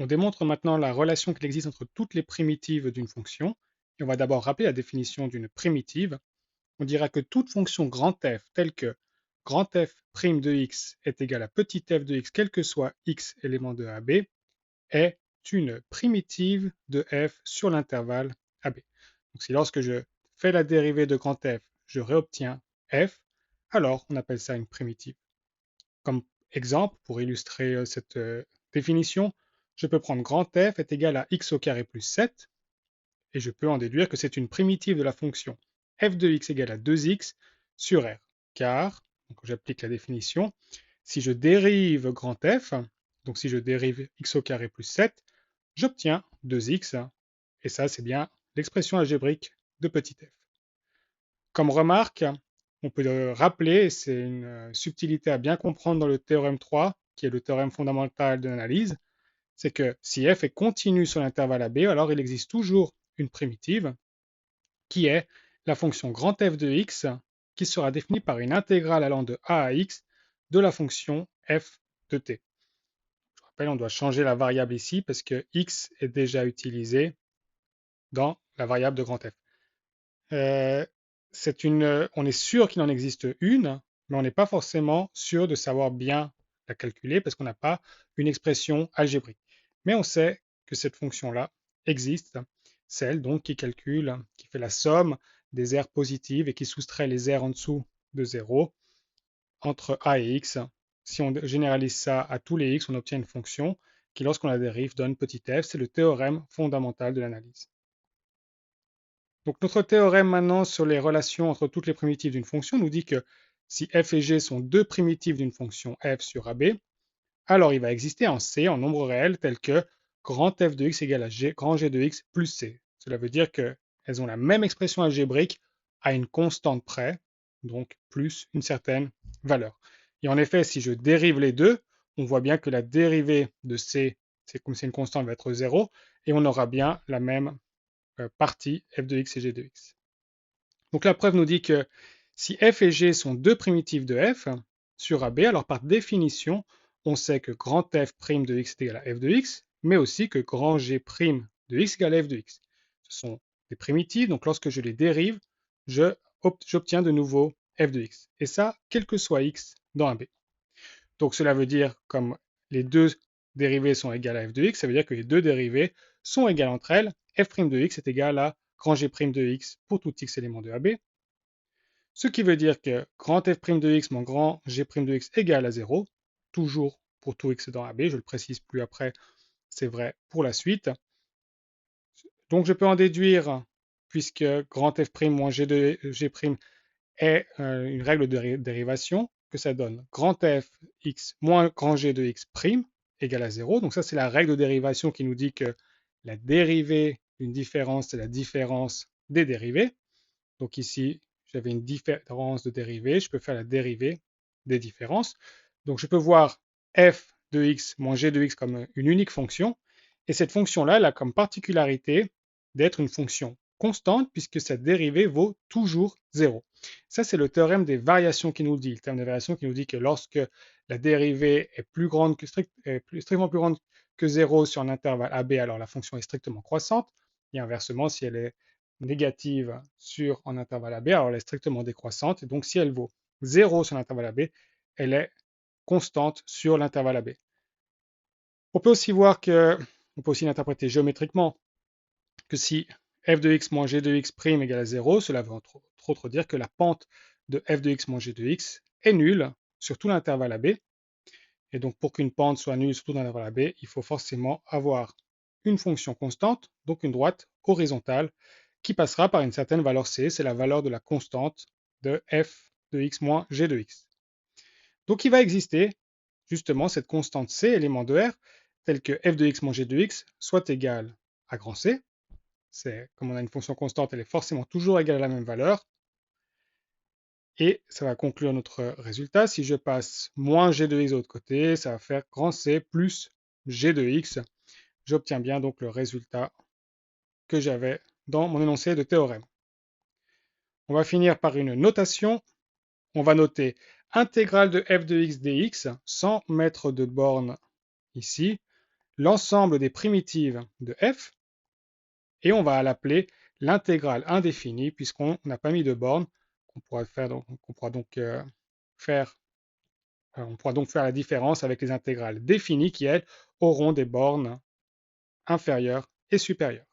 On démontre maintenant la relation qu'il existe entre toutes les primitives d'une fonction. Et on va d'abord rappeler la définition d'une primitive. On dira que toute fonction grand F telle que grand F' de x est égal à petit f de x, quel que soit x élément de AB, est une primitive de f sur l'intervalle AB. Donc si lorsque je fais la dérivée de grand F, je réobtiens f, alors on appelle ça une primitive. Comme exemple, pour illustrer cette définition, je peux prendre grand F est égal à x au carré plus 7, et je peux en déduire que c'est une primitive de la fonction f de x égale à 2x sur R. Car, donc j'applique la définition, si je dérive grand F, donc si je dérive x au carré plus 7, j'obtiens 2x, et ça c'est bien l'expression algébrique de petit f. Comme remarque, on peut rappeler, c'est une subtilité à bien comprendre dans le théorème 3, qui est le théorème fondamental de l'analyse, c'est que si f est continu sur l'intervalle AB, alors il existe toujours une primitive qui est la fonction grand F de x qui sera définie par une intégrale allant de a à x de la fonction f de t. Je rappelle, on doit changer la variable ici parce que x est déjà utilisé dans la variable de grand F. On est sûr qu'il en existe une, mais on n'est pas forcément sûr de savoir bien la calculer parce qu'on n'a pas une expression algébrique. Mais on sait que cette fonction-là existe, celle donc qui calcule, qui fait la somme des aires positives et qui soustrait les aires en dessous de 0 entre a et x. Si on généralise ça à tous les x, on obtient une fonction qui, lorsqu'on la dérive, donne petit f. C'est le théorème fondamental de l'analyse. Donc notre théorème maintenant sur les relations entre toutes les primitives d'une fonction nous dit que si f et g sont deux primitives d'une fonction f sur AB, alors il va exister un C en nombre réel tel que grand f de x égale à grand g de x plus c. Cela veut dire qu'elles ont la même expression algébrique à une constante près, donc plus une certaine valeur. Et en effet, si je dérive les deux, on voit bien que la dérivée de c, c'est comme si une constante va être 0, et on aura bien la même partie f de x et g de x. Donc la preuve nous dit que si f et g sont deux primitives de f sur AB, alors par définition, on sait que grand f' de x est égal à f de x, mais aussi que grand g' de x égale à f de x. Ce sont des primitives, donc lorsque je les dérive, j'obtiens de nouveau f de x. Et ça, quel que soit x dans AB. Donc cela veut dire, comme les deux dérivées sont égales à f de x, ça veut dire que les deux dérivées sont égales entre elles. f' de x est égal à grand g' de x pour tout x élément de AB. Ce qui veut dire que grand f' de x moins grand g' de x égale à 0, toujours pour tout x dans AB, je le précise plus après, c'est vrai pour la suite. Donc je peux en déduire, puisque grand f' moins g' est une règle de dérivation, que ça donne grand f x moins grand g de x' égale à 0. Donc ça, c'est la règle de dérivation qui nous dit que la dérivée d'une différence, c'est la différence des dérivées. Donc ici, j'avais une différence de dérivée, je peux faire la dérivée des différences. Donc je peux voir f de x moins g de x comme une unique fonction. Et cette fonction-là, elle a comme particularité d'être une fonction constante puisque sa dérivée vaut toujours 0. Ça, c'est le théorème des variations qui nous dit. Le théorème des variations qui nous dit que lorsque la dérivée est plus grande que strictement plus grande que 0 sur un intervalle AB, alors la fonction est strictement croissante. Et inversement, si elle est négative sur un intervalle AB, alors elle est strictement décroissante. Et donc, si elle vaut 0 sur l'intervalle AB, elle est constante sur l'intervalle AB. On peut aussi voir que, on peut aussi l'interpréter géométriquement, que si f de x moins g de x' égale à 0, cela veut entre autres dire que la pente de f de x moins g de x est nulle sur tout l'intervalle AB. Et donc, pour qu'une pente soit nulle sur tout l'intervalle AB, il faut forcément avoir une fonction constante, donc une droite horizontale, qui passera par une certaine valeur c, c'est la valeur de la constante de f de x moins g de x. Donc il va exister justement cette constante c, élément de R, telle que f de x moins g de x soit égale à grand C. Comme on a une fonction constante, elle est forcément toujours égale à la même valeur. Et ça va conclure notre résultat. Si je passe moins g de x de l'autre côté, ça va faire grand C plus g de x. J'obtiens bien donc le résultat que j'avais dans mon énoncé de théorème. On va finir par une notation. On va noter intégrale de f de x dx sans mettre de borne ici. l'ensemble des primitives de f, et on va l'appeler l'intégrale indéfinie, puisqu'on n'a pas mis de borne, on pourra donc faire la différence avec les intégrales définies qui, elles, auront des bornes inférieures et supérieures.